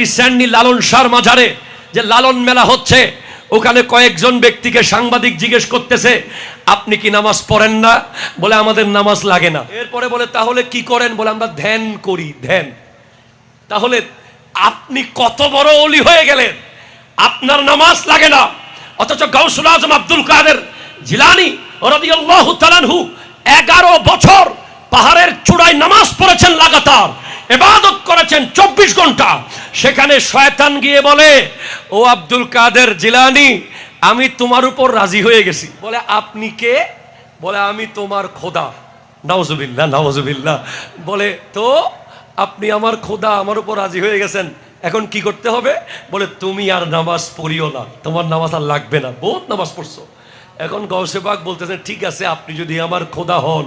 Recently লালন শাহর মাজারে যে লালন মেলা হচ্ছে, ওখানে কয়েকজন ব্যক্তিকে সাংবাদিক জিজ্ঞেস করতেছে, আপনি কি নামাজ পড়েন না? বলে আমাদের নামাজ লাগে না। এরপরে বলে তাহলে কি করেন? বলে আমরা ধ্যান করি। ধ্যান? তাহলে আপনি কত বড় ওলি হয়ে গেলেন, আপনার নামাজ লাগে না, অথচ গাউসুল আজম আব্দুল কাদের জিলানী রাদিয়াল্লাহু তাআলা আনহু 11 বছর পাহাড়ের চূড়ায় নামাজ পড়েছেন, লাগাতার ইবাদত করেছেন 24 ঘন্টা। সেখানে শয়তান গিয়ে বলে, ও আব্দুল কাদের জিলানী, আমি তোমার উপর রাজি হয়ে গেছি। বলে আপনি কে? বলে আমি তোমার খোদা। নাউজুবিল্লাহ, নাউজুবিল্লাহ। বলে তো আপনি আমার খোদা, আমার উপর রাজি হয়ে গেছেন, এখন কি করতে হবে? বলে তুমি আর নামাজ পড়িও না, তোমার নামাজ আর লাগবে না, বহুত নামাজ পড়ছো। এখন গৌসে পাক বলতেছেন, ঠিক আছে, আপনি যদি আমার খোদা হন,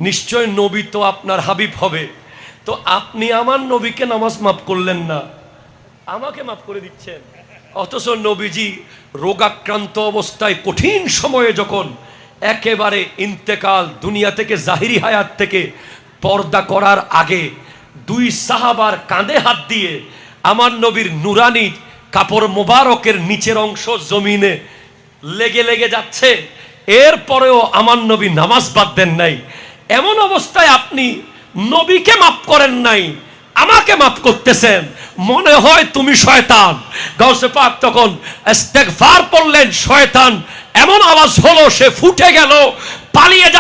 নিশ্চয় নবী তো আপনার হাবিব হবে, তো আপনি আমার নবীকে নামাজ মাফ করলেন না, আমাকে মাফ করে দিচ্ছেন। অথচ নবীজি রোগাক্রান্ত অবস্থায় কঠিন সময়ে যখন একেবারে ইন্তেকাল, দুনিয়া থেকে জাহিরি হায়াত থেকে পর্দা করার আগে 2 সাহাবার কাঁধে হাত দিয়ে আমার নবীর নুরানি কাপড় মোবারকের নিচের অংশ জমিনে লেগে লেগে যাচ্ছে, এরপরেও আমার নবী নামাজ বাদ দেন নাই। এমন অবস্থায় আপনি নবীকে মাফ করেন নাই, আমাকে মাফ করতেছেন, মনে হয় তুমি শয়তান। গাউসে পাক তখন ইস্তেগফার পড়লেন, শয়তান এমন আওয়াজ হলো, সে ফুটে গেল, পালিয়ে